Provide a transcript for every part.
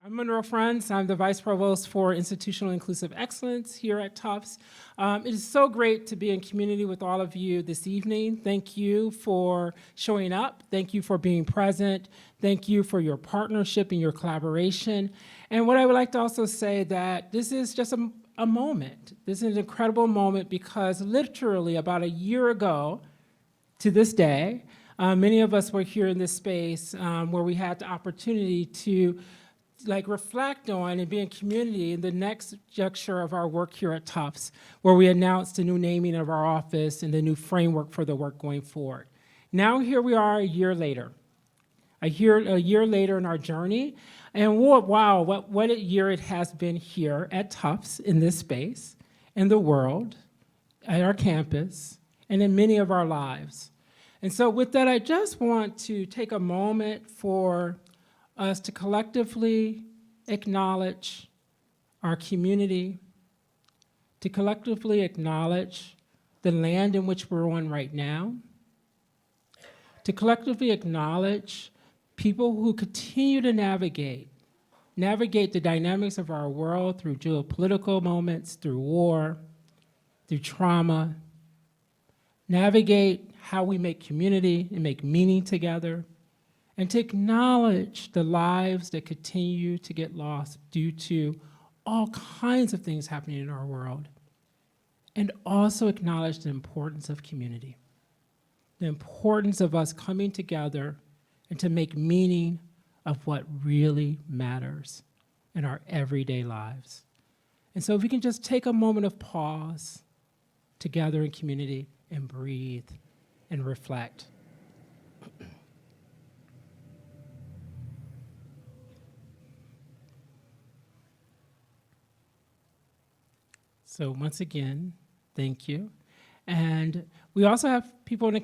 I'm Monroe Franz. I'm the Vice Provost for Institutional Inclusive Excellence here at Tufts. It is so great to be in community with all of you this evening. Thank you for showing up. Thank you for being present. Thank you for your partnership and your collaboration. And what I would like to also say that this is just a moment. This is an incredible moment because literally about a year ago to this day, many of us were here in this space where we had the opportunity to reflect on and be in community in the next juncture of our work here at Tufts, where we announced the new naming of our office and the new framework for the work going forward. Now here we are a year later. A year later in our journey, and wow, what a year it has been here at Tufts in this space, in the world, at our campus, and in many of our lives. And so with that, I just want to take a moment for us to collectively acknowledge our community, to collectively acknowledge the land in which we're on right now, to collectively acknowledge people who continue to navigate the dynamics of our world through geopolitical moments, through war, through trauma, navigate how we make community and make meaning together, and to acknowledge the lives that continue to get lost due to all kinds of things happening in our world, and also acknowledge the importance of community, the importance of us coming together and to make meaning of what really matters in our everyday lives. And so if we can just take a moment of pause together in community and breathe and reflect. So once again, thank you. And we also have people on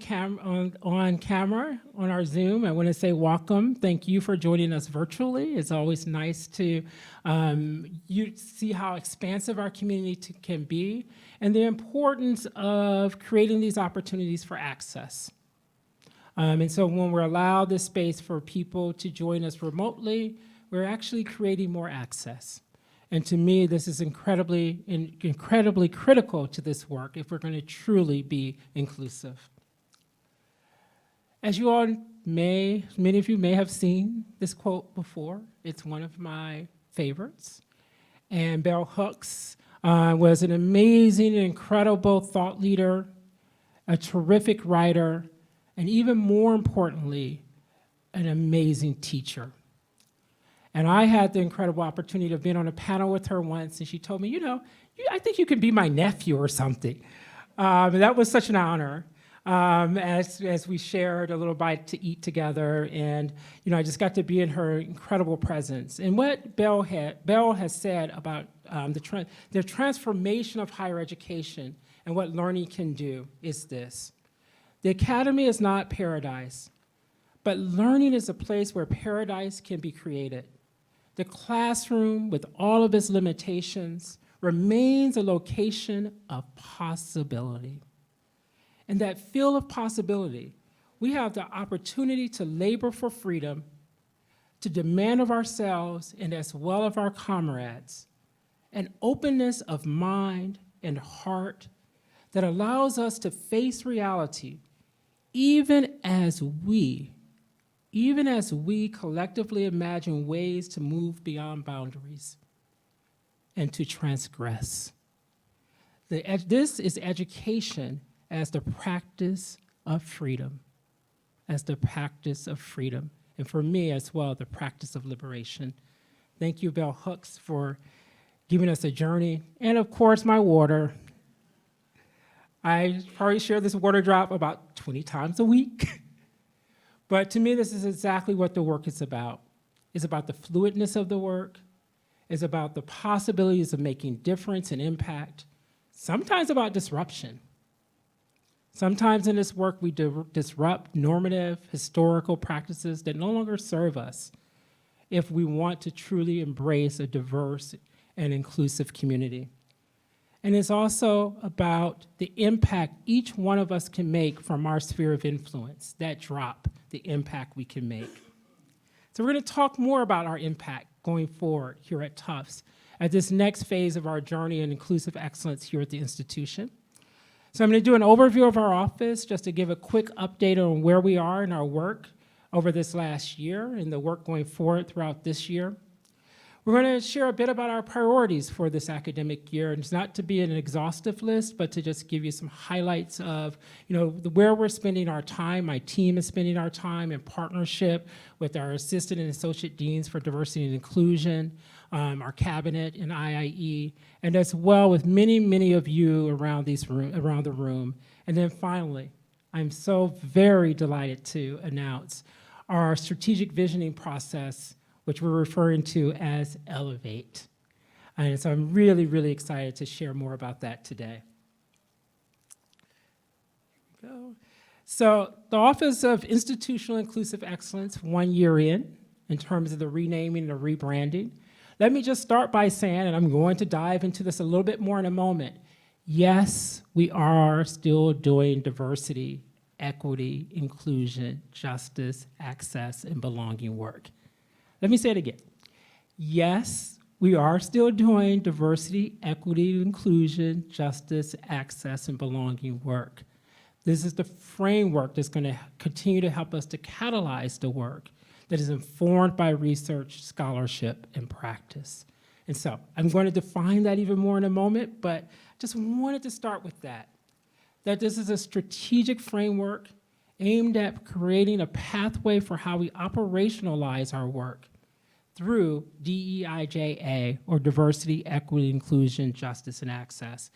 camera on our Zoom. I want to say welcome. Thank you for joining us virtually. It's always nice to you see how expansive our community can be and the importance of creating these opportunities for access. And so when we're allowed this space for people to join us remotely, we're actually creating more access. And to me, this is incredibly critical to this work if we're going to truly be inclusive. As you all many of you may have seen this quote before. It's one of my favorites. And Bell Hooks was an amazing and incredible thought leader, a terrific writer, and even more importantly, an amazing teacher. And I had the incredible opportunity of being on a panel with her once, and she told me, I think you could be my nephew or something. And that was such an honor as we shared a little bite to eat together, and I just got to be in her incredible presence. And what Bell has said about the transformation of higher education and what learning can do is this. The academy is not paradise, but learning is a place where paradise can be created. The classroom, with all of its limitations, remains a location of possibility. In that field of possibility, we have the opportunity to labor for freedom, to demand of ourselves and as well of our comrades, an openness of mind and heart that allows us to face reality even as we collectively imagine ways to move beyond boundaries and to transgress. This is education as the practice of freedom, and for me as well, the practice of liberation. Thank you, Bell Hooks, for giving us a journey, and of course, my water. I probably share this water drop about 20 times a week. But to me, this is exactly what the work is about. It's about the fluidness of the work. It's about the possibilities of making difference and impact, sometimes about disruption. Sometimes in this work, we disrupt normative, historical practices that no longer serve us if we want to truly embrace a diverse and inclusive community. And it's also about the impact each one of us can make from our sphere of influence, that drop, the impact we can make. So we're going to talk more about our impact going forward here at Tufts at this next phase of our journey in inclusive excellence here at the institution. So I'm going to do an overview of our office just to give a quick update on where we are in our work over this last year and the work going forward throughout this year. We're going to share a bit about our priorities for this academic year, and it's not to be an exhaustive list, but to just give you some highlights of, where we're spending our time. My team is spending our time in partnership with our assistant and associate deans for diversity and inclusion, our cabinet and IIE, and as well with many, many of you around the room. And then finally, I'm so very delighted to announce our strategic visioning process, which we're referring to as Elevate. And so I'm really, really excited to share more about that today. Here we go. So the Office of Institutional Inclusive Excellence, 1 year in terms of the renaming and the rebranding. Let me just start by saying, and I'm going to dive into this a little bit more in a moment, yes, we are still doing diversity, equity, inclusion, justice, access, and belonging work. Let me say it again. Yes, we are still doing diversity, equity, inclusion, justice, access, and belonging work. This is the framework that's going to continue to help us to catalyze the work that is informed by research, scholarship, and practice. And so I'm going to define that even more in a moment, but just wanted to start with that this is a strategic framework aimed at creating a pathway for how we operationalize our work through DEIJA, or diversity, equity, inclusion, justice, and access,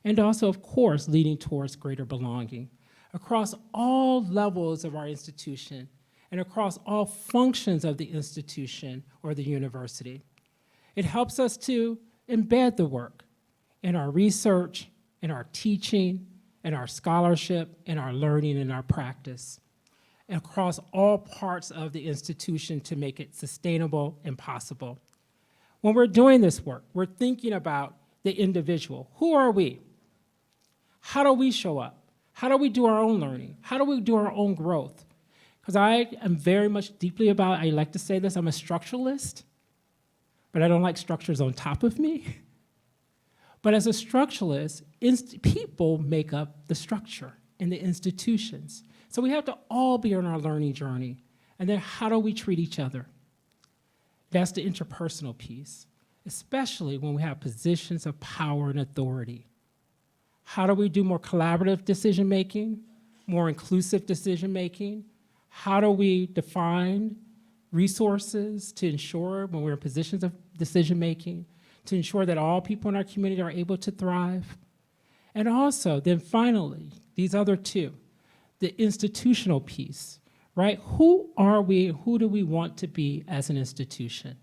and also, of course, leading towards greater belonging across all levels of our institution and across all functions of the institution or the university. It helps us to embed the work in our research, in our teaching, in our scholarship, in our learning, and our practice, across all parts of the institution to make it sustainable and possible. When we're doing this work, we're thinking about the individual. Who are we? How do we show up? How do we do our own learning? How do we do our own growth? Because I am very much deeply about, I like to say this, I'm a structuralist, but I don't like structures on top of me. But as a structuralist, people make up the structure in the institutions. So we have to all be on our learning journey. And then how do we treat each other? That's the interpersonal piece, especially when we have positions of power and authority. How do we do more collaborative decision-making, more inclusive decision-making? How do we define resources to ensure when we're in positions of decision-making, to ensure that all people in our community are able to thrive? And also, then finally, these other two, the institutional piece, right? Who are we, who do we want to be as an institution?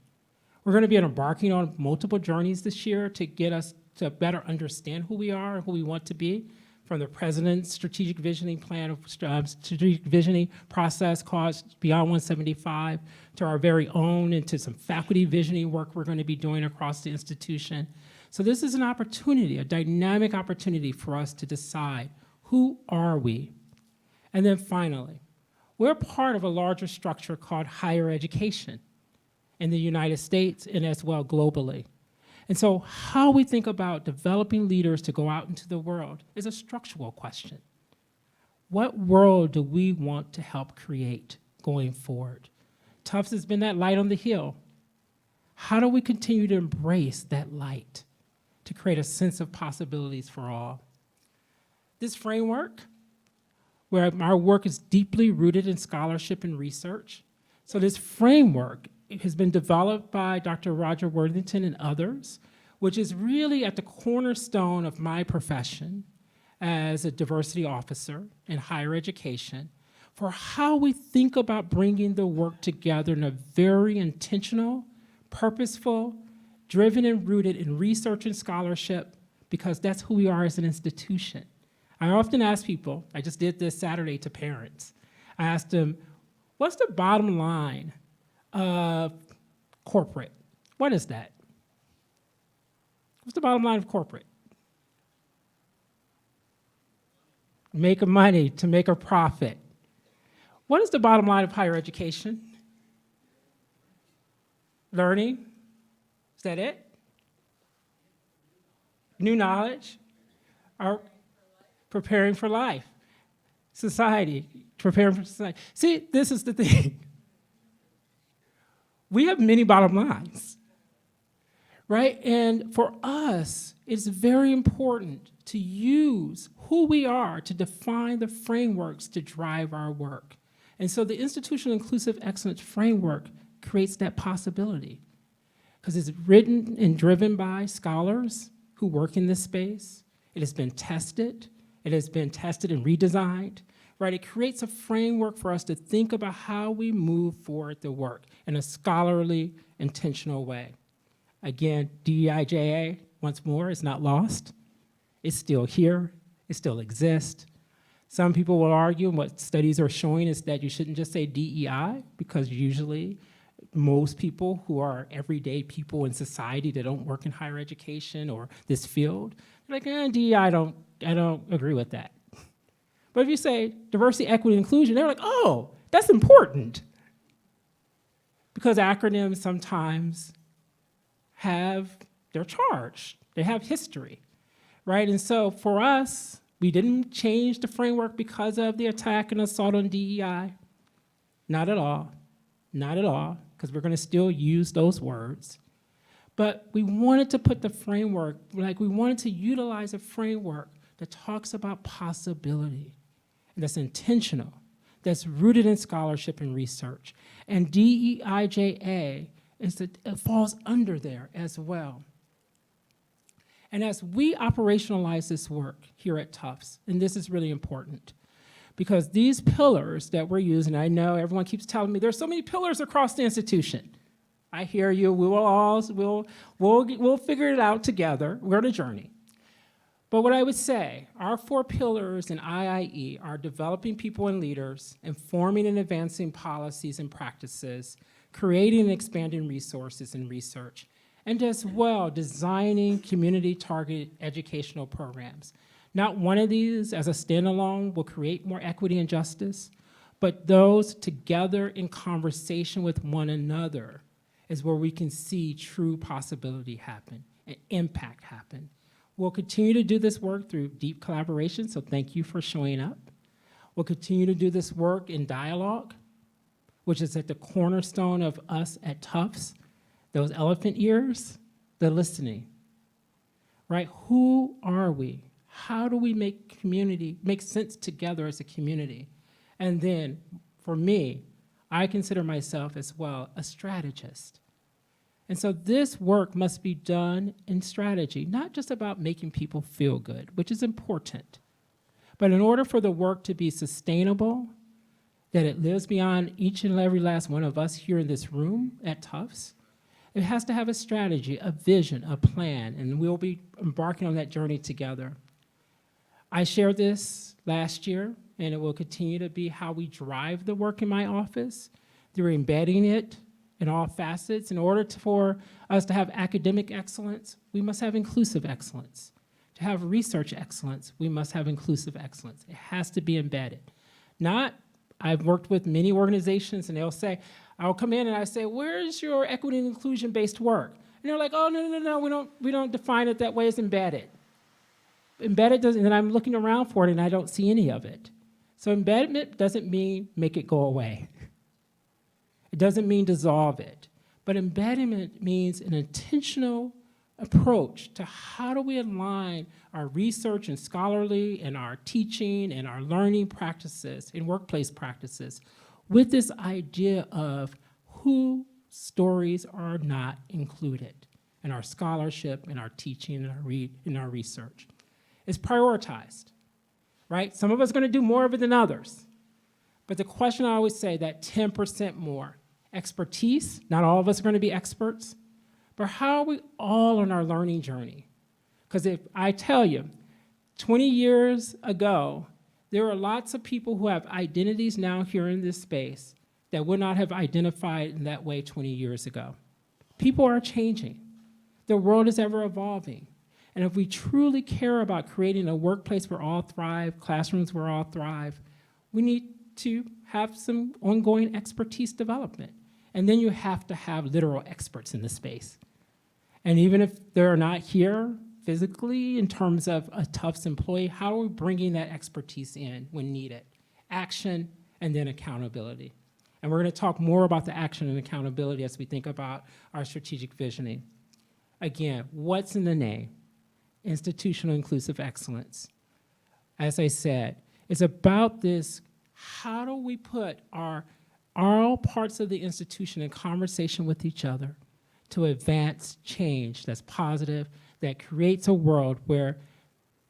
We're going to be embarking on multiple journeys this year to get us to better understand who we are and who we want to be, from the President's strategic visioning plan, strategic visioning process called Beyond 175, to our very own, and to some faculty visioning work we're going to be doing across the institution. So this is an opportunity, a dynamic opportunity for us to decide, who are we? And then finally, we're part of a larger structure called higher education in the United States and as well globally. And so how we think about developing leaders to go out into the world is a structural question. What world do we want to help create going forward? Tufts has been that light on the hill. How do we continue to embrace that light to create a sense of possibilities for all? This framework, where our work is deeply rooted in scholarship and research. So this framework has been developed by Dr. Roger Worthington and others, which is really at the cornerstone of my profession as a diversity officer in higher education, for how we think about bringing the work together in a very intentional, purposeful, driven and rooted in research and scholarship, because that's who we are as an institution. I often ask people, I just did this Saturday to parents, I asked them, what's the bottom line of corporate? What is that? What's the bottom line of corporate? Make a money, to make a profit. What is the bottom line of higher education? Learning, Said it? New knowledge, are preparing for life. Society, preparing for society. See, this is the thing. We have many bottom lines, right? And for us, it's very important to use who we are to define the frameworks to drive our work. And so the Institutional Inclusive Excellence Framework creates that possibility because it's written and driven by scholars who work in this space. It has been tested. It has been tested and redesigned, right? It creates a framework for us to think about how we move forward the work in a scholarly, intentional way. Again, DEIJA, once more, is not lost. It's still here. It still exists. Some people will argue, and what studies are showing is that you shouldn't just say DEI, because usually most people who are everyday people in society that don't work in higher education or this field, they're like, DEI, I don't agree with that. But if you say diversity, equity, inclusion, they're like, oh, that's important. Because acronyms sometimes they're charged. They have history, right? And so for us, we didn't change the framework because of the attack and assault on DEI. Not at all, not at all, because we're gonna still use those words. But we wanted to put the framework, like we wanted to utilize a framework that talks about possibility, and that's intentional, that's rooted in scholarship and research. And DEIJA it falls under there as well. And as we operationalize this work here at Tufts, and this is really important, because these pillars that we're using, I know everyone keeps telling me there's so many pillars across the institution. I hear you, we'll figure it out together. We're on a journey. But what I would say, our 4 pillars in IIE are developing people and leaders, informing and advancing policies and practices, creating and expanding resources and research, and as well, designing community-targeted educational programs. Not one of these as a standalone will create more equity and justice, but those together in conversation with one another is where we can see true possibility happen and impact happen. We'll continue to do this work through deep collaboration, so thank you for showing up. We'll continue to do this work in dialogue, which is at the cornerstone of us at Tufts. Those elephant ears, the listening, right? Who are we? How do we make sense together as a community? And then, for me, I consider myself as well a strategist. And so this work must be done in strategy, not just about making people feel good, which is important. But in order for the work to be sustainable, that it lives beyond each and every last one of us here in this room at Tufts, it has to have a strategy, a vision, a plan, and we'll be embarking on that journey together. I shared this last year, and it will continue to be how we drive the work in my office, through embedding it in all facets. In order for us to have academic excellence, we must have inclusive excellence. To have research excellence, we must have inclusive excellence. It has to be embedded. I've worked with many organizations, and they'll say, I'll come in and I say, where's your equity and inclusion-based work? And they're like, oh, no, we don't define it that way, it's embedded. Embedded doesn't, and I'm looking around for it and I don't see any of it. So embedment doesn't mean make it go away. It doesn't mean dissolve it. But embedment means an intentional approach to how do we align our research and scholarly and our teaching and our learning practices and workplace practices with this idea of whose stories are not included in our scholarship, in our teaching, in our research. It's prioritized, right? Some of us are gonna do more of it than others. But the question I always say, that 10% more. Expertise, not all of us are gonna be experts, but how are we all on our learning journey? Because if I tell you, 20 years ago, there are lots of people who have identities now here in this space that would not have identified in that way 20 years ago. People are changing. The world is ever evolving. And if we truly care about creating a workplace where all thrive, classrooms where all thrive, we need to have some ongoing expertise development. And then you have to have literal experts in the space. And even if they're not here physically in terms of a Tufts employee, how are we bringing that expertise in when needed? Action and then accountability. And we're going to talk more about the action and accountability as we think about our strategic visioning. Again, what's in the name? Institutional inclusive excellence. As I said, it's about this, how do we put all parts of the institution in conversation with each other to advance change that's positive, that creates a world where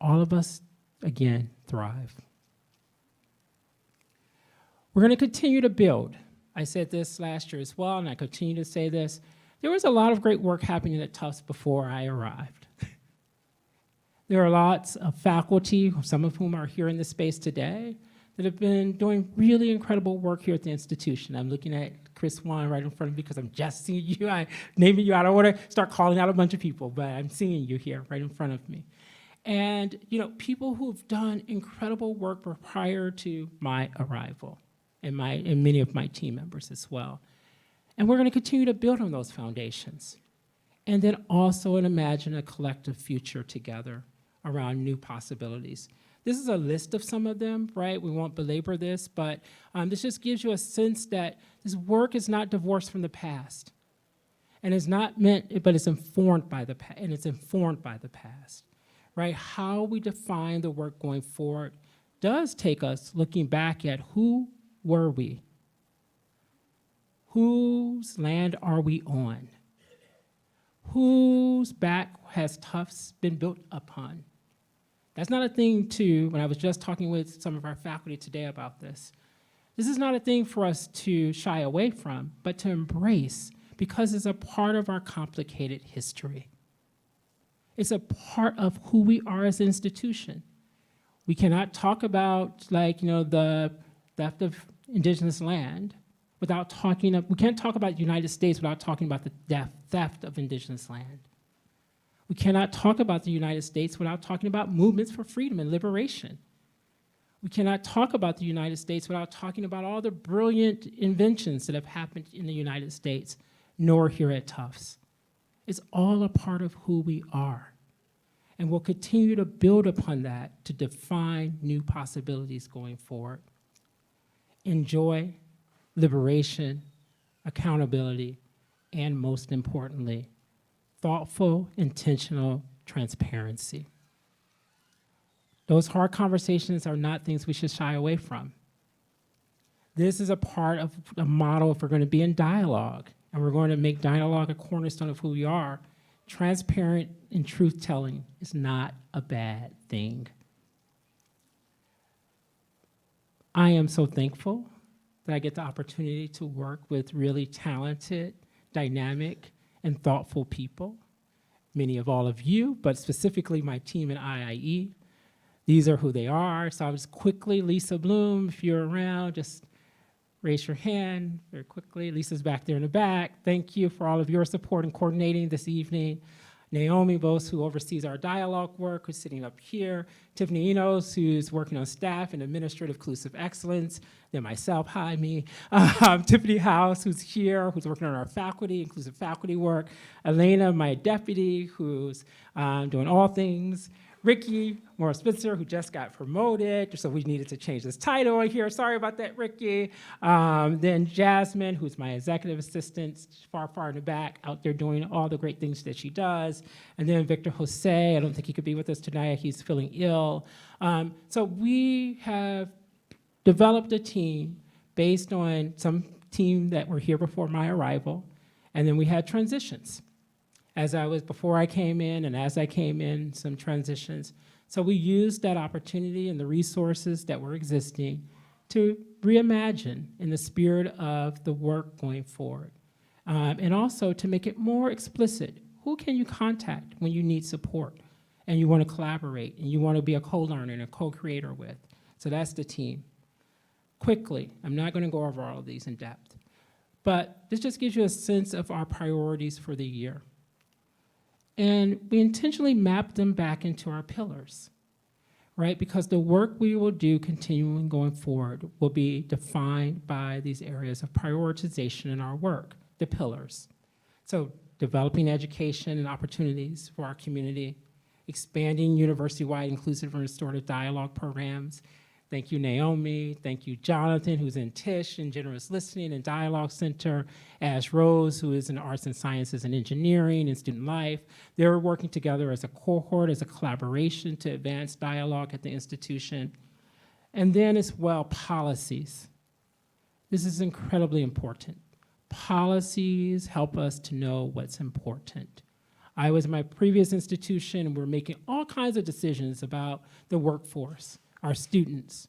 all of us, again, thrive. We're going to continue to build. I said this last year as well, and I continue to say this. There was a lot of great work happening at Tufts before I arrived. There are lots of faculty, some of whom are here in this space today, that have been doing really incredible work here at the institution. I'm looking at Chris Wan right in front of me because I'm just seeing you. I'm naming you. I don't want to start calling out a bunch of people, but I'm seeing you here right in front of me. And people who've done incredible work were prior to my arrival, and many of my team members as well. And we're going to continue to build on those foundations. And then also imagine a collective future together around new possibilities. This is a list of some of them, right? We won't belabor this, but this just gives you a sense that this work is not divorced from the past. And it's not meant, but it's informed by the past, and it's informed by the past, right? How we define the work going forward does take us looking back at who were we? Whose land are we on? Whose back has Tufts been built upon? That's not a thing when I was just talking with some of our faculty today about this. This is not a thing for us to shy away from, but to embrace, because it's a part of our complicated history. It's a part of who we are as an institution. We cannot talk about the theft of indigenous land without we can't talk about the United States without talking about the theft of indigenous land. We cannot talk about the United States without talking about movements for freedom and liberation. We cannot talk about the United States without talking about all the brilliant inventions that have happened in the United States, nor here at Tufts. It's all a part of who we are. And we'll continue to build upon that to define new possibilities going forward. Enjoy, liberation, accountability, and most importantly, thoughtful, intentional transparency. Those hard conversations are not things we should shy away from. This is a part of the model if we're going to be in dialogue, and we're going to make dialogue a cornerstone of who we are. Transparent and truth-telling is not a bad thing. I am so thankful that I get the opportunity to work with really talented, dynamic, and thoughtful people, many of all of you, but specifically my team at IIE. These are who they are. So I was quickly, Lisa Bloom, if you're around, just raise your hand very quickly. Lisa's back there in the back. Thank you for all of your support and coordinating this evening. Naomi Bose, who oversees our dialogue work, who's sitting up here. Tiffany Enos, who's working on staff and administrative inclusive excellence. Then myself, hi, me. Tiffany House, who's here, who's working on our faculty, inclusive faculty work. Elena, my deputy, who's doing all things. Ricky Morris Spencer, who just got promoted, so we needed to change this title on here. Sorry about that, Ricky. Then Jasmine, who's my executive assistant, far in the back, out there doing all the great things that she does. And then Victor Jose, I don't think he could be with us tonight. He's feeling ill. So we have developed a team based on some team that were here before my arrival, and then we had transitions. Before I came in and as I came in, some transitions. So we used that opportunity and the resources that were existing to reimagine in the spirit of the work going forward. And also to make it more explicit. Who can you contact when you need support and you want to collaborate and you want to be a co-learner and a co-creator with? So that's the team. Quickly, I'm not going to go over all of these in depth, but this just gives you a sense of our priorities for the year. And we intentionally map them back into our pillars, right? Because the work we will do continuing going forward will be defined by these areas of prioritization in our work, the pillars. So developing education and opportunities for our community, expanding university-wide inclusive and restorative dialogue programs. Thank you, Naomi. Thank you, Jonathan, who's in Tisch and Generous Listening and Dialogue Center. Ash Rose, who is in Arts and Sciences and Engineering and Student Life. They're working together as a cohort, as a collaboration to advance dialogue at the institution. And then as well, policies. This is incredibly important. Policies help us to know what's important. I was in my previous institution, and we're making all kinds of decisions about the workforce, our students,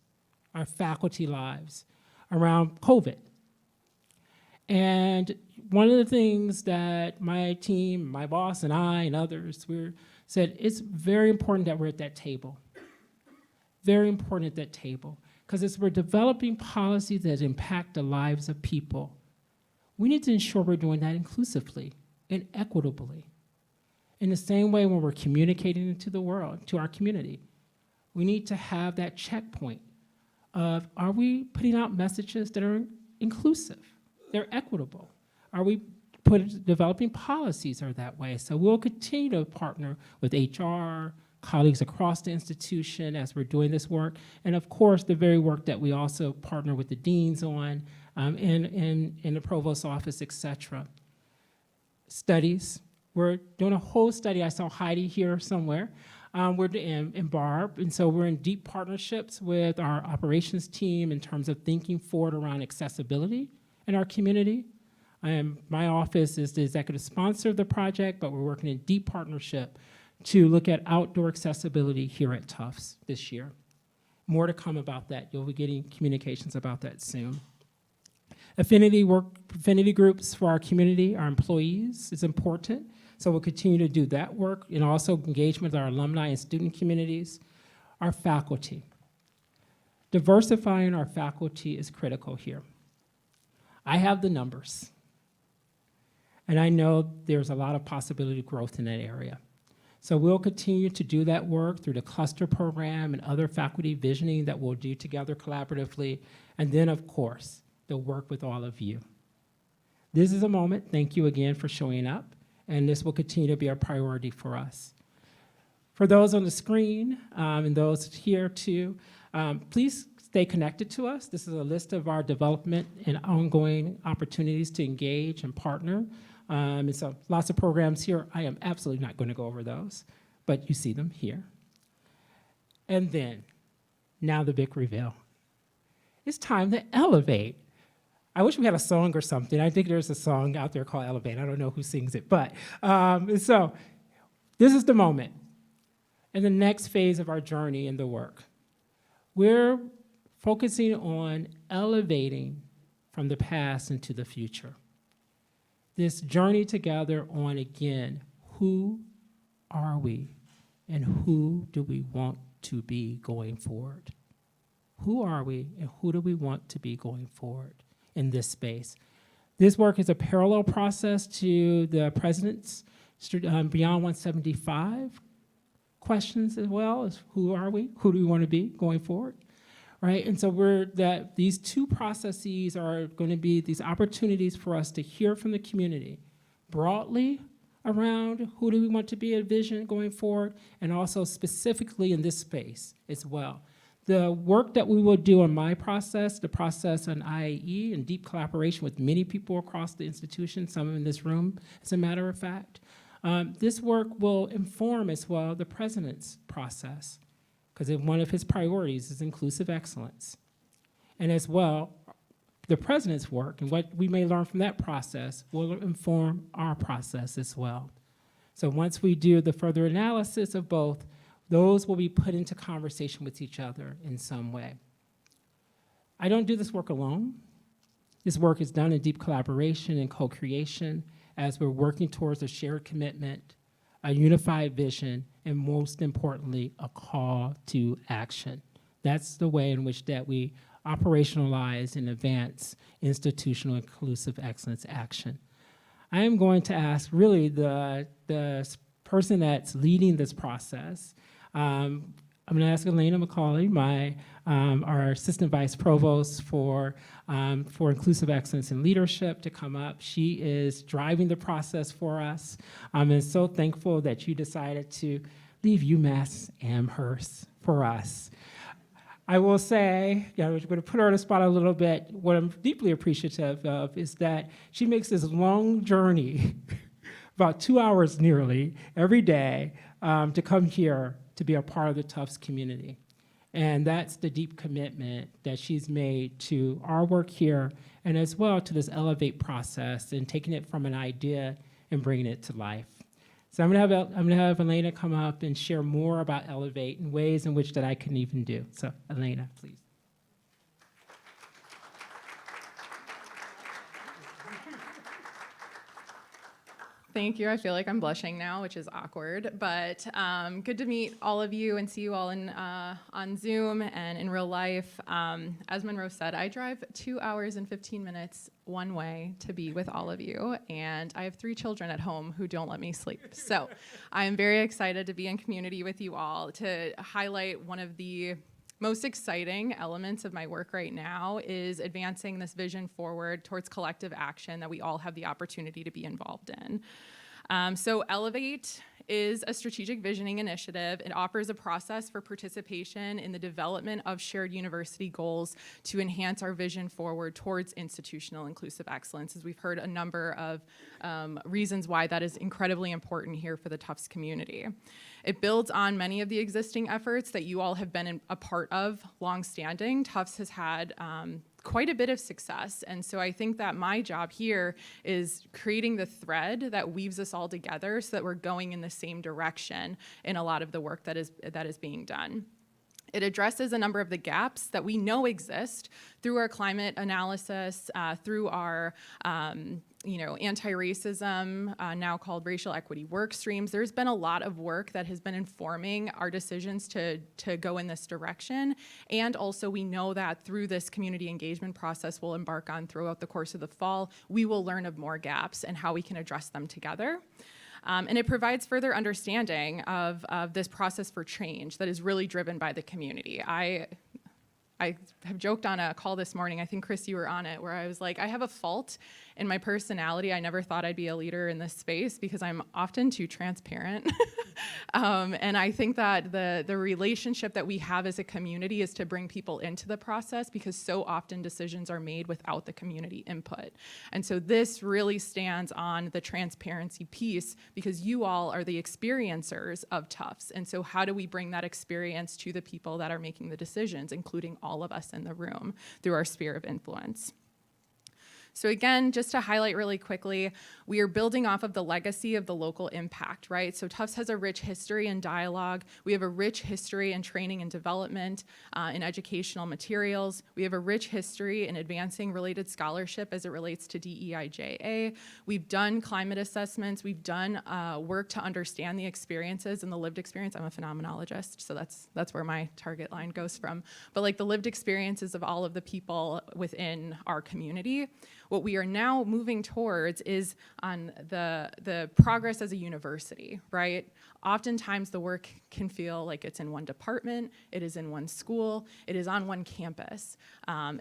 our faculty lives, around COVID. And one of the things that my team, my boss and I and others, said it's very important that we're at that table. Very important at that table. Because as we're developing policies that impact the lives of people, we need to ensure we're doing that inclusively and equitably. In the same way when we're communicating to the world, to our community, we need to have that checkpoint of, are we putting out messages that are inclusive, they're equitable? Are we developing policies are that way? So we'll continue to partner with HR, colleagues across the institution as we're doing this work, and of course the very work that we also partner with the deans on in the provost's office, et cetera. Studies. We're doing a whole study. I saw Heidi here somewhere. We're in Barb, and so we're in deep partnerships with our operations team in terms of thinking forward around accessibility in our community. My office is the executive sponsor of the project, but we're working in deep partnership to look at outdoor accessibility here at Tufts this year. More to come about that. You'll be getting communications about that soon. Affinity groups for our community, our employees, is important. So we'll continue to do that work, and also engagement with our alumni and student communities. Our faculty. Diversifying our faculty is critical here. I have the numbers, and I know there's a lot of possibility of growth in that area. So we'll continue to do that work through the cluster program and other faculty visioning that we'll do together collaboratively, and then of course, the work with all of you. This is a moment, thank you again for showing up, and this will continue to be a priority for us. For those on the screen and those here too, please stay connected to us. This is a list of our development and ongoing opportunities to engage and partner. And so lots of programs here. I am absolutely not going to go over those, but you see them here. And then, now the big reveal. It's time to elevate. I wish we had a song or something. I think there's a song out there called Elevate. I don't know who sings it, but so this is the moment and the next phase of our journey in the work. We're focusing on elevating from the past into the future. This journey together on, again, who are we and who do we want to be going forward? Who are we and who do we want to be going forward in this space? This work is a parallel process to the President's Beyond 175 questions as well, as who are we, who do we want to be going forward? Right, and so these two processes are going to be these opportunities for us to hear from the community broadly around who do we want to be a vision going forward, and also specifically in this space as well. The work that we will do on my process, the process on IIE, in deep collaboration with many people across the institution, some in this room, as a matter of fact, this work will inform as well the President's process, because one of his priorities is inclusive excellence. And as well, the President's work and what we may learn from that process will inform our process as well. So once we do the further analysis of both, those will be put into conversation with each other in some way. I don't do this work alone. This work is done in deep collaboration and co-creation as we're working towards a shared commitment, a unified vision, and most importantly, a call to action. That's the way in which that we operationalize and advance institutional inclusive excellence action. I am going to ask really the person that's leading this process, I'm going to ask Elena McCauley, our Assistant Vice Provost for Inclusive Excellence in Leadership, to come up. She is driving the process for us. I'm so thankful that you decided to leave UMass Amherst for us. I will say, we're going to put her on the spot a little bit. What I'm deeply appreciative of is that she makes this long journey, about 2 hours nearly, every day, to come here to be a part of the Tufts community. And that's the deep commitment that she's made to our work here, and as well to this Elevate process and taking it from an idea and bringing it to life. So I'm gonna have Elena come up and share more about Elevate and ways in which that I can even do. So Elena, please. Thank you. I feel like I'm blushing now, which is awkward, but good to meet all of you and see you all on Zoom and in real life. As Monroe said, I drive 2 hours and 15 minutes one way to be with all of you, and I have 3 children at home who don't let me sleep. So I am very excited to be in community with you all to highlight one of the most exciting elements of my work right now is advancing this vision forward towards collective action that we all have the opportunity to be involved in. So Elevate is a strategic visioning initiative. It offers a process for participation in the development of shared university goals to enhance our vision forward towards institutional inclusive excellence, as we've heard a number of reasons why that is incredibly important here for the Tufts community. It builds on many of the existing efforts that you all have been a part of longstanding. Tufts has had quite a bit of success, and so I think that my job here is creating the thread that weaves us all together so that we're going in the same direction in a lot of the work that is being done. It addresses a number of the gaps that we know exist through our climate analysis, through our anti-racism, now called racial equity work streams. There's been a lot of work that has been informing our decisions to go in this direction. And also we know that through this community engagement process we'll embark on throughout the course of the fall, we will learn of more gaps and how we can address them together. And it provides further understanding of this process for change that is really driven by the community. I have joked on a call this morning, I think Chris, you were on it, where I was like, I have a fault in my personality. I never thought I'd be a leader in this space because I'm often too transparent. And I think that the relationship that we have as a community is to bring people into the process, because so often decisions are made without the community input. And so this really stands on the transparency piece, because you all are the experiencers of Tufts. And so how do we bring that experience to the people that are making the decisions, including all of us in the room, through our sphere of influence? So again, just to highlight really quickly, we are building off of the legacy of the local impact, right? So Tufts has a rich history in dialogue. We have a rich history in training and development, in educational materials. We have a rich history in advancing related scholarship as it relates to DEIJA. We've done climate assessments. We've done work to understand the experiences and the lived experience. I'm a phenomenologist, so that's where my target line goes from. But like the lived experiences of all of the people within our community. What we are now moving towards is on the progress as a university, right? Oftentimes the work can feel like it's in one department, it is in one school, it is on one campus,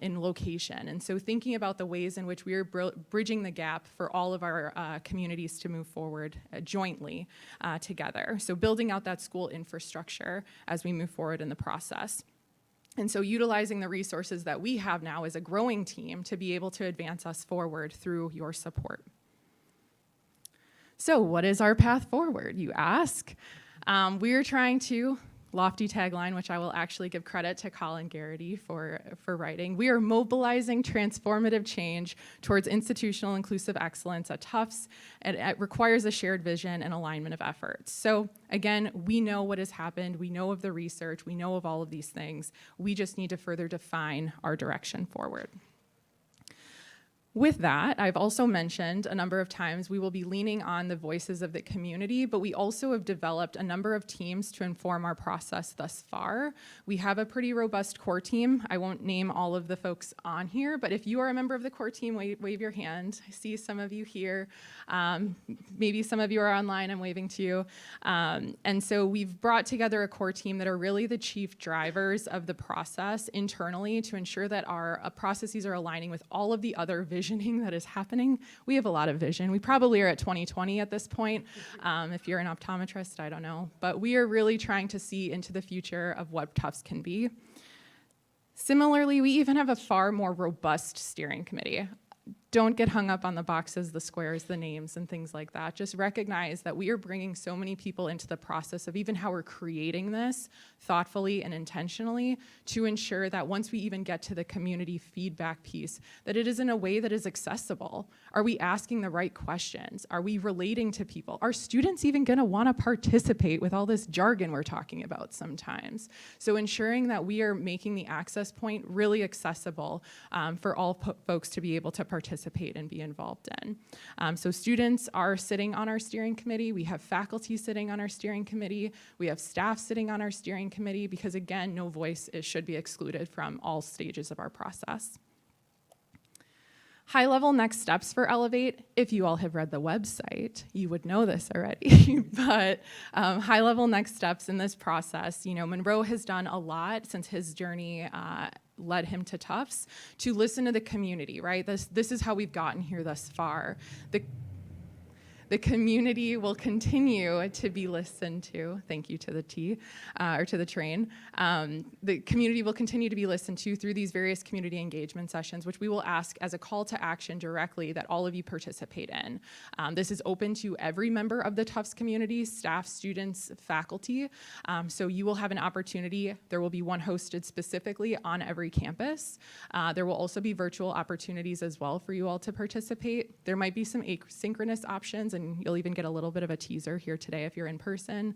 in location. And so thinking about the ways in which we are bridging the gap for all of our communities to move forward jointly together. So building out that school infrastructure as we move forward in the process. And so utilizing the resources that we have now as a growing team to be able to advance us forward through your support. So what is our path forward, you ask? We're trying to, lofty tagline, which I will actually give credit to Colin Garrity for writing. We are mobilizing transformative change towards institutional inclusive excellence at Tufts, and it requires a shared vision and alignment of efforts. So again, we know what has happened, we know of the research, we know of all of these things. We just need to further define our direction forward. With that, I've also mentioned a number of times we will be leaning on the voices of the community, but we also have developed a number of teams to inform our process thus far. We have a pretty robust core team. I won't name all of the folks on here, but if you are a member of the core team, wave your hand. I see some of you here. Maybe some of you are online, I'm waving to you. And so we've brought together a core team that are really the chief drivers of the process internally to ensure that our processes are aligning with all of the other visioning that is happening. We have a lot of vision. We probably are at 2020 at this point. If you're an optometrist, I don't know. But we are really trying to see into the future of what Tufts can be. Similarly, we even have a far more robust steering committee. Don't get hung up on the boxes, the squares, the names, and things like that. Just recognize that we are bringing so many people into the process of even how we're creating this thoughtfully and intentionally to ensure that once we even get to the community feedback piece, that it is in a way that is accessible. Are we asking the right questions? Are we relating to people? Are students even gonna wanna participate with all this jargon we're talking about sometimes? So ensuring that we are making the access point really accessible for all folks to be able to participate and be involved in. So students are sitting on our steering committee. We have faculty sitting on our steering committee. We have staff sitting on our steering committee because, again, no voice should be excluded from all stages of our process. High-level next steps for Elevate. If you all have read the website, you would know this already. But high-level next steps in this process, Monroe has done a lot since his journey led him to Tufts to listen to the community, right? This is how we've gotten here thus far. The community will continue to be listened to. Thank you to the T, or to the train. The community will continue to be listened to through these various community engagement sessions, which we will ask as a call to action directly that all of you participate in. This is open to every member of the Tufts community, staff, students, faculty. So you will have an opportunity. There will be one hosted specifically on every campus. There will also be virtual opportunities as well for you all to participate. There might be some asynchronous options, and you'll even get a little bit of a teaser here today if you're in person.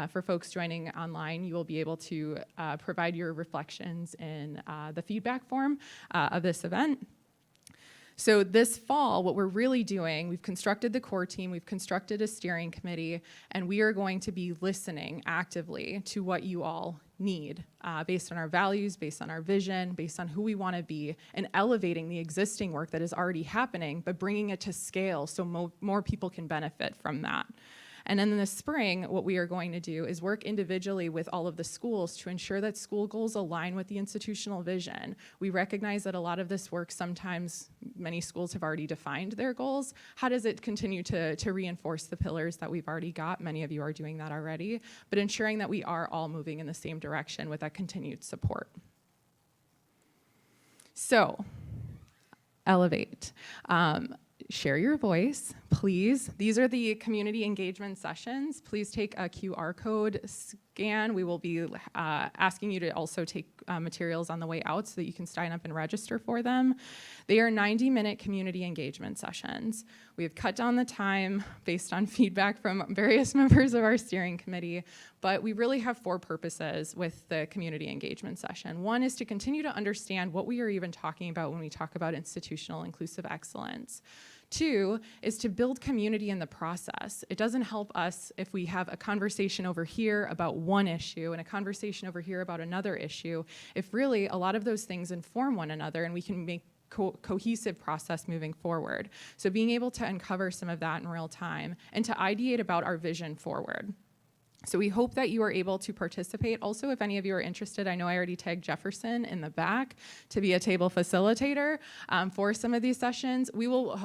For folks joining online, you will be able to provide your reflections in the feedback form of this event. So this fall, what we're really doing, we've constructed the core team, we've constructed a steering committee, and we are going to be listening actively to what you all need based on our values, based on our vision, based on who we want to be, and elevating the existing work that is already happening, but bringing it to scale so more people can benefit from that. And then in the spring, what we are going to do is work individually with all of the schools to ensure that school goals align with the institutional vision. We recognize that a lot of this work, sometimes many schools have already defined their goals. How does it continue to reinforce the pillars that we've already got? Many of you are doing that already, but ensuring that we are all moving in the same direction with that continued support. So, Elevate. Share your voice, please. These are the community engagement sessions. Please take a QR code scan. We will be asking you to also take materials on the way out so that you can sign up and register for them. They are 90-minute community engagement sessions. We have cut down the time based on feedback from various members of our steering committee, but we really have 4 purposes with the community engagement session. One is to continue to understand what we are even talking about when we talk about institutional inclusive excellence. 2 is to build community in the process. It doesn't help us if we have a conversation over here about one issue and a conversation over here about another issue, if really a lot of those things inform one another and we can make cohesive process moving forward. So being able to uncover some of that in real time and to ideate about our vision forward. So we hope that you are able to participate. Also, if any of you are interested, I know I already tagged Jefferson in the back to be a table facilitator for some of these sessions. We will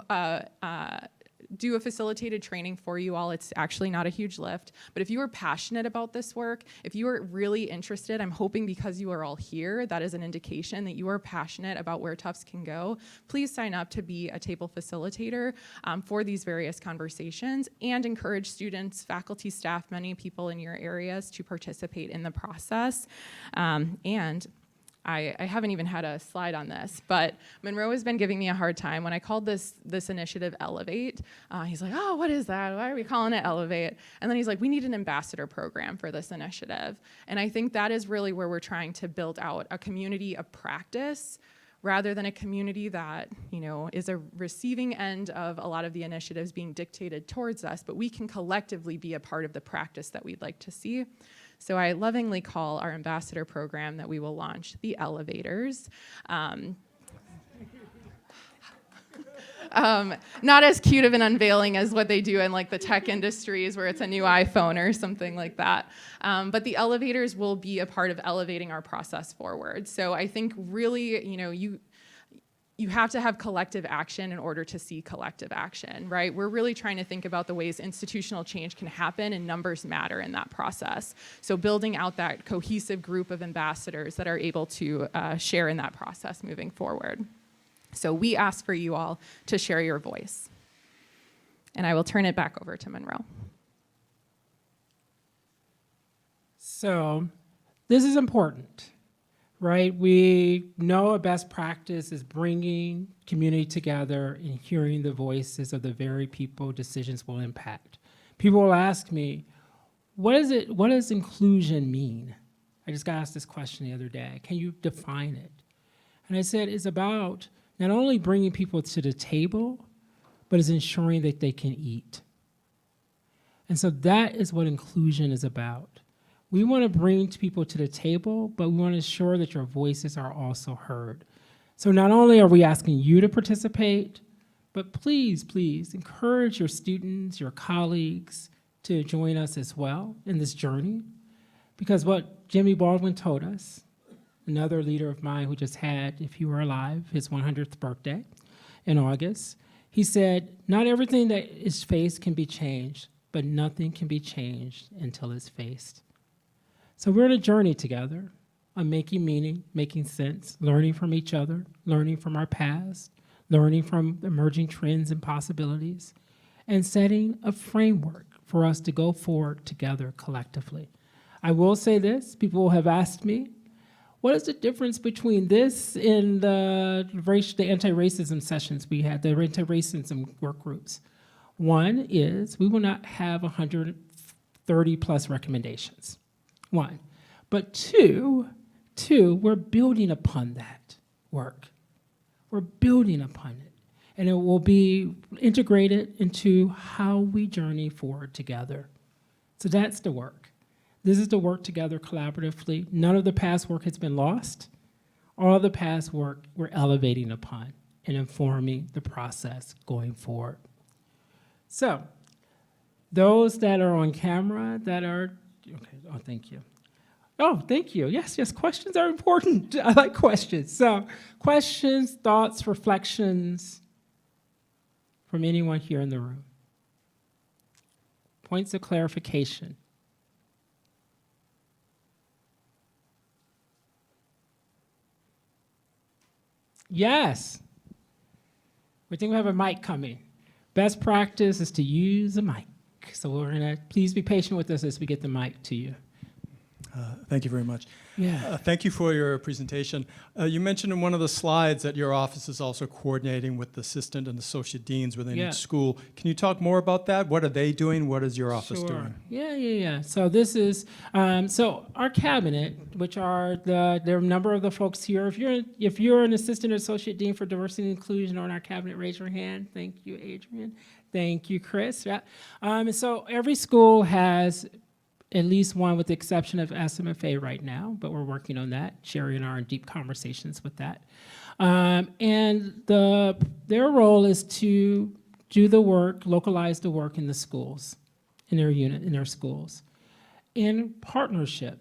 do a facilitated training for you all. It's actually not a huge lift, but if you are passionate about this work, if you are really interested, I'm hoping because you are all here, that is an indication that you are passionate about where Tufts can go. Please sign up to be a table facilitator for these various conversations and encourage students, faculty, staff, many people in your areas to participate in the process. And I haven't even had a slide on this, but Monroe has been giving me a hard time. When I called this initiative Elevate, he's like, oh, what is that? Why are we calling it Elevate? And then he's like, we need an ambassador program for this initiative. And I think that is really where we're trying to build out a community of practice rather than a community that, you know, is a receiving end of a lot of the initiatives being dictated towards us, but we can collectively be a part of the practice that we'd like to see. So I lovingly call our ambassador program that we will launch the elevators. Not as cute of an unveiling as what they do in like the tech industries where it's a new iPhone or something like that. But the elevators will be a part of elevating our process forward. So I think really, you know, you have to have collective action in order to see collective action, right? We're really trying to think about the ways institutional change can happen, and numbers matter in that process. So building out that cohesive group of ambassadors that are able to share in that process moving forward. So we ask for you all to share your voice. And I will turn it back over to Monroe. So this is important, right? We know a best practice is bringing community together and hearing the voices of the very people decisions will impact. People will ask me, what does inclusion mean? I just got asked this question the other day. Can you define it? And I said, it's about not only bringing people to the table, but it's ensuring that they can eat. And so that is what inclusion is about. We want to bring people to the table, but we want to ensure that your voices are also heard. So not only are we asking you to participate, but please, please encourage your students, your colleagues to join us as well in this journey. Because what Jimmy Baldwin told us, another leader of mine who just had, if he were alive, his 100th birthday in August, he said, not everything that is faced can be changed, but nothing can be changed until it's faced. So we're on a journey together on making meaning, making sense, learning from each other, learning from our past, learning from emerging trends and possibilities, and setting a framework for us to go forward together collectively. I will say this, people have asked me, what is the difference between this and the anti-racism sessions we had, the anti-racism work groups? One is we will not have 130 plus recommendations, one. But two, we're building upon that work. We're building upon it. And it will be integrated into how we journey forward together. So that's the work. This is to work together collaboratively. None of the past work has been lost. All of the past work we're elevating upon and informing the process going forward. So those that are on camera that are, okay, oh, thank you. Oh, thank you. Yes, questions are important. I like questions. So questions, thoughts, reflections from anyone here in the room. Points of clarification. Yes. We think we have a mic coming. Best practice is to use a mic. So we're gonna, please be patient with us as we get the mic to you. Thank you very much. Yeah. Thank you for your presentation. You mentioned in one of the slides that your office is also coordinating with the assistant and associate deans within each school. Can you talk more about that? What are they doing? What is your office doing? Yeah. So this is, so our cabinet, which are there are a number of the folks here. If you're an assistant or associate dean for diversity and inclusion on our cabinet, raise your hand. Thank you, Adrian. Thank you, Chris. Yeah. And so every school has at least one, with the exception of SMFA right now, but we're working on that. Sherry and I are in deep conversations with that. And their role is to do the work, localize the work in the schools, in their unit, in their schools, in partnership,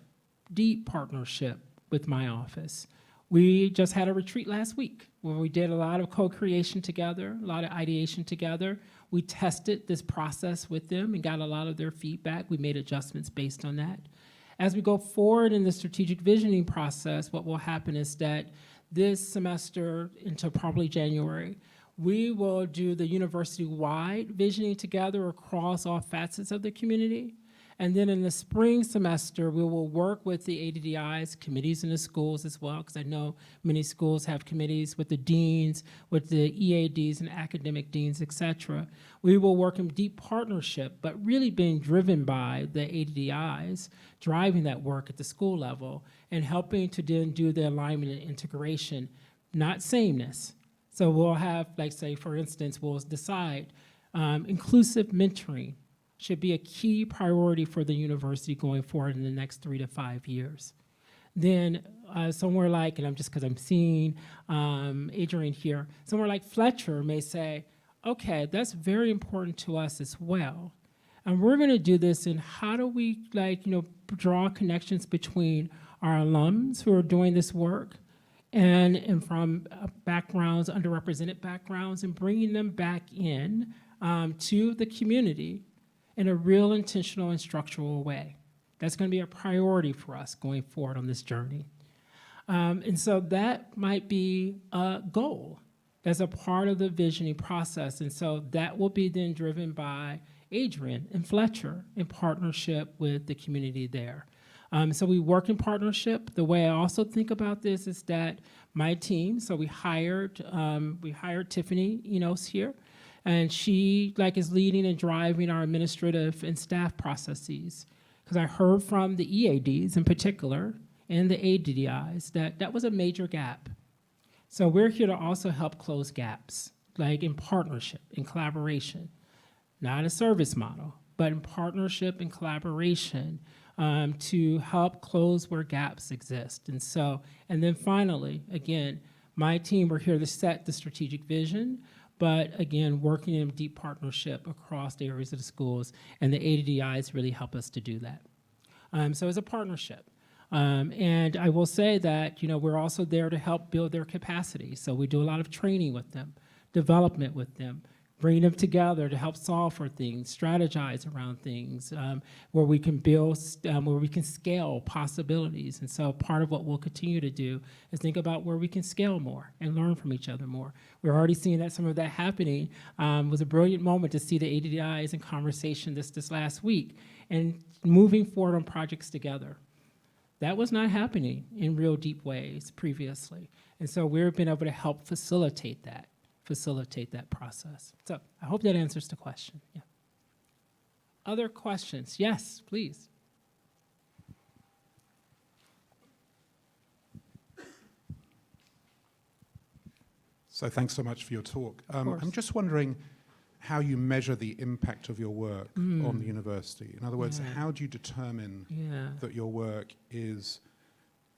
deep partnership with my office. We just had a retreat last week where we did a lot of co-creation together, a lot of ideation together. We tested this process with them and got a lot of their feedback. We made adjustments based on that. As we go forward in the strategic visioning process, what will happen is that this semester into probably January, we will do the university-wide visioning together across all facets of the community. And then in the spring semester, we will work with the ADDIs, committees in the schools as well, because I know many schools have committees with the deans, with the EADs and academic deans, et cetera. We will work in deep partnership, but really being driven by the ADDIs, driving that work at the school level, and helping to then do the alignment and integration, not sameness. So we'll have, like, say, for instance, we'll decide inclusive mentoring should be a key priority for the university going forward in the next 3 to 5 years. Then somewhere like, and I'm just because I'm seeing Adrian here, somewhere like Fletcher may say, okay, that's very important to us as well. And we're going to do this in how do we, like, draw connections between our alums who are doing this work and from backgrounds, underrepresented backgrounds, and bringing them back in to the community in a real intentional and structural way. That's going to be a priority for us going forward on this journey. And so that might be a goal as a part of the visioning process. And so that will be then driven by Adrian and Fletcher in partnership with the community there. So we work in partnership. The way I also think about this is that my team, so we hired Tiffany Enos here, and she is leading and driving our administrative and staff processes. Because I heard from the EADs in particular and the ADDIs that was a major gap. So we're here to also help close gaps, like in partnership, in collaboration, not a service model, but in partnership and collaboration to help close where gaps exist. And then finally, again, my team, we're here to set the strategic vision, but again, working in deep partnership across the areas of the schools, and the ADDIs really help us to do that. So it's a partnership. And I will say that, we're also there to help build their capacity. So we do a lot of training with them, development with them, bring them together to help solve for things, strategize around things, where we can build, where we can scale possibilities. And so part of what we'll continue to do is think about where we can scale more and learn from each other more. We're already seeing that some of that happening. It was a brilliant moment to see the ADDIs in conversation this last week and moving forward on projects together. That was not happening in real deep ways previously. And so we've been able to help facilitate that process. So I hope that answers the question. Yeah. Other questions? Yes, please. So thanks so much for your talk. Of course. I'm just wondering how you measure the impact of your work on the university. In other words, how do you determine that your work is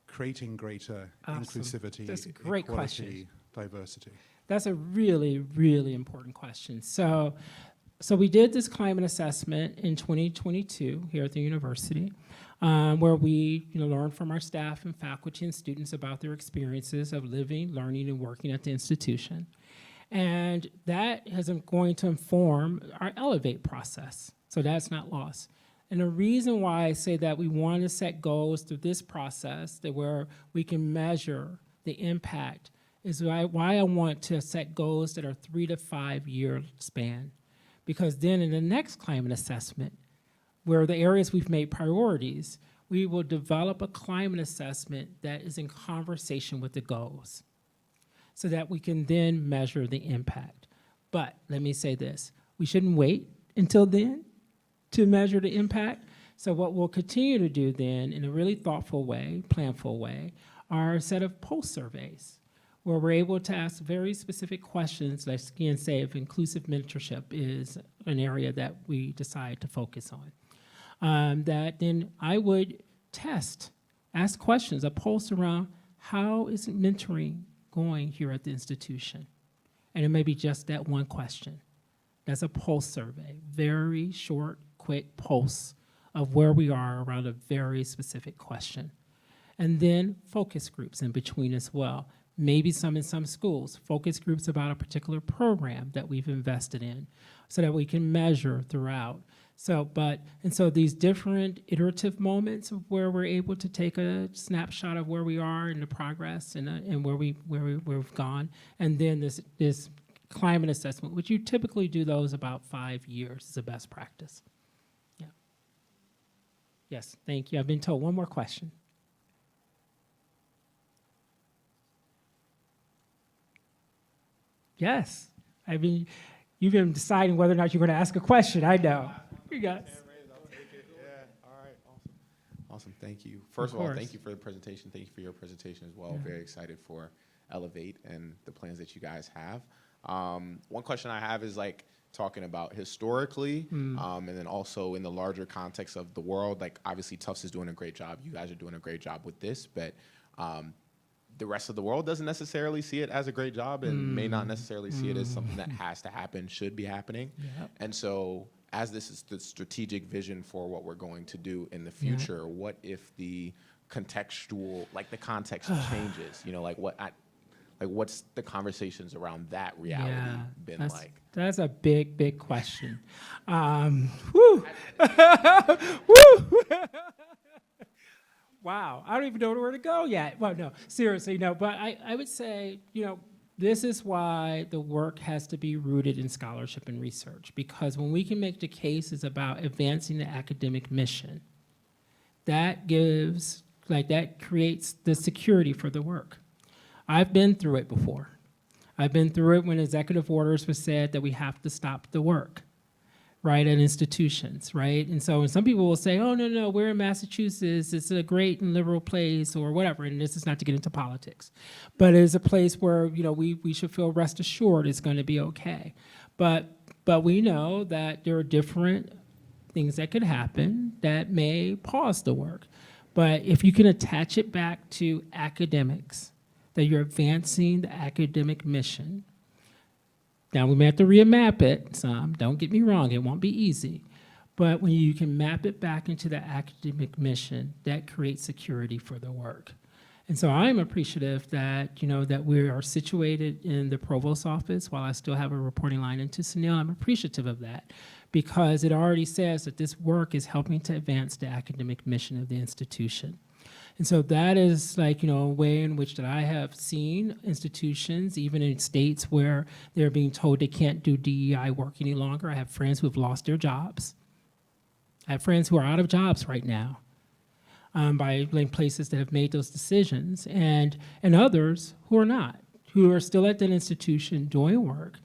creating greater inclusivity, That's a great equality, question. diversity? That's a really, really important question. So we did this climate assessment in 2022 here at the university, where we learned from our staff and faculty and students about their experiences of living, learning, and working at the institution. And that is going to inform our Elevate process. So that's not lost. And the reason why I say that we want to set goals through this process that where we can measure the impact is why I want to set goals that are 3 to 5 year span. Because then in the next climate assessment, where the areas we've made priorities, we will develop a climate assessment that is in conversation with the goals so that we can then measure the impact. But let me say this, we shouldn't wait until then to measure the impact. So what we'll continue to do then in a really thoughtful way, planful way, are a set of pulse surveys where we're able to ask very specific questions, like again say if inclusive mentorship is an area that we decide to focus on. That then I would ask questions, a pulse around how is mentoring going here at the institution? And it may be just that one question. That's a pulse survey, very short, quick pulse of where we are around a very specific question. And then focus groups in between as well. Maybe in some schools, focus groups about a particular program that we've invested in so that we can measure throughout. So these different iterative moments of where we're able to take a snapshot of where we are in the progress and where we've gone, and then this climate assessment, which you typically do those about 5 years is a best practice. Yeah. Yes, thank you. I've been told one more question. Yes, you've been deciding whether or not you're going to ask a question. I know. You got. All right. Awesome. Thank you. First of all, thank you for the presentation. Thank you for your presentation as well. Yeah. Very excited for elevate and the plans that you guys have. One question I have is like talking about historically, and then also in the larger context of the world. Like obviously Tufts is doing a great job. You guys are doing a great job with this, but the rest of the world doesn't necessarily see it as a great job and may not necessarily see it as something that has to happen, should be happening. Yep. And so as this is the strategic vision for what we're going to do in the future, what if the contextual, like the context changes? You know, like what's the conversations around that reality been like? That's a big, big question. Woo. Woo. Wow, I don't even know where to go yet. Well, no, seriously, no. But I would say, this is why the work has to be rooted in scholarship and research, because when we can make the cases about advancing the academic mission, that creates the security for the work. I've been through it before. I've been through it when executive orders were said that we have to stop the work, right, at institutions, right? And so some people will say, oh, no, we're in Massachusetts, it's a great and liberal place or whatever, and this is not to get into politics. But it is a place where, we should feel rest assured it's going to be okay. But we know that there are different things that could happen that may pause the work. But if you can attach it back to academics, that you're advancing the academic mission. Now, we may have to remap it some, don't get me wrong, it won't be easy. But when you can map it back into the academic mission, that creates security for the work. And so I'm appreciative that, that we are situated in the provost's office while I still have a reporting line into Sunil. I'm appreciative of that because it already says that this work is helping to advance the academic mission of the institution. And so that is a way in which that I have seen institutions, even in states where they're being told they can't do DEI work any longer. I have friends who have lost their jobs. I have friends who are out of jobs right now by places that have made those decisions, and others who are not, who are still at that institution doing work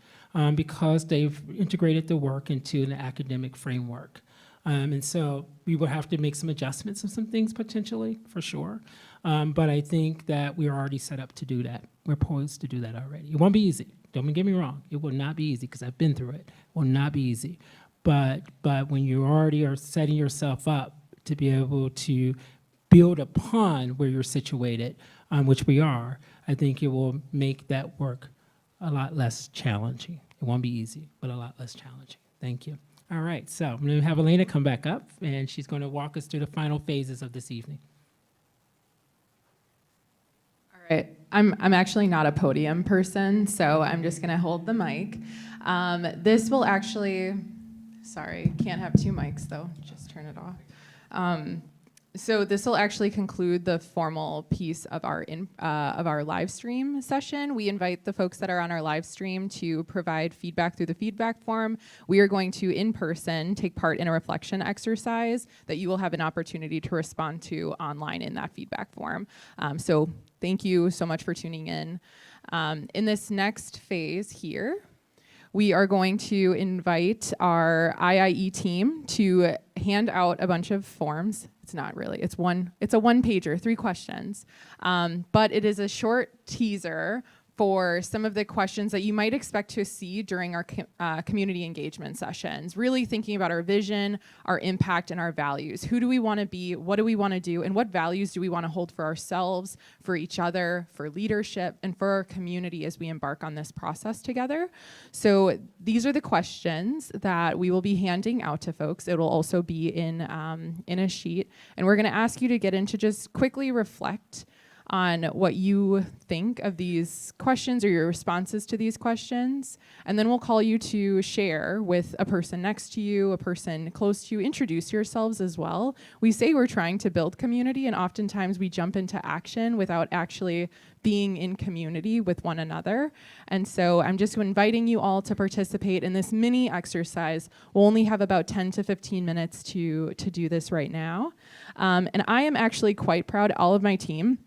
because they've integrated the work into an academic framework. And so we will have to make some adjustments of some things potentially, for sure. But I think that we are already set up to do that. We're poised to do that already. It won't be easy. Don't get me wrong. It will not be easy because I've been through it. It will not be easy. But when you already are setting yourself up to be able to build upon where you're situated, which we are, I think it will make that work a lot less challenging. It won't be easy, but a lot less challenging. Thank you. All right, so I'm going to have Elena come back up, and she's going to walk us through the final phases of this evening. All right, I'm actually not a podium person, so I'm just going to hold the mic. This will actually, sorry, can't have two mics though, just turn it off. So this will actually conclude the formal piece of our live stream session. We invite the folks that are on our live stream to provide feedback through the feedback form. We are going to, in person, take part in a reflection exercise that you will have an opportunity to respond to online in that feedback form. So thank you so much for tuning in. In this next phase here, we are going to invite our IIE team to hand out a bunch of forms. It's not really, it's a one-pager, 3 questions. But it is a short teaser for some of the questions that you might expect to see during our community engagement sessions, really thinking about our vision, our impact, and our values. Who do we want to be? What do we want to do? And what values do we want to hold for ourselves, for each other, for leadership, and for our community as we embark on this process together? So these are the questions that we will be handing out to folks. It will also be in a sheet. And we're going to ask you to get into just quickly reflect on what you think of these questions or your responses to these questions. And then we'll call you to share with a person next to you, a person close to you. Introduce yourselves as well. We say we're trying to build community, and oftentimes we jump into action without actually being in community with one another. And so I'm just inviting you all to participate in this mini exercise. We'll only have about 10 to 15 minutes to do this right now. And I am actually quite proud. All of my team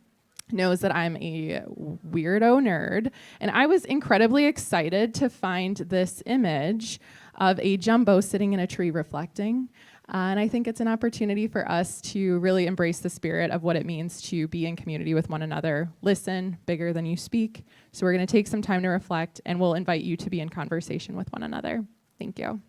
knows that I'm a weirdo nerd, and I was incredibly excited to find this image of a jumbo sitting in a tree reflecting. And I think it's an opportunity for us to really embrace the spirit of what it means to be in community with one another. Listen bigger than you speak. So we're going to take some time to reflect, and we'll invite you to be in conversation with one another. Thank you.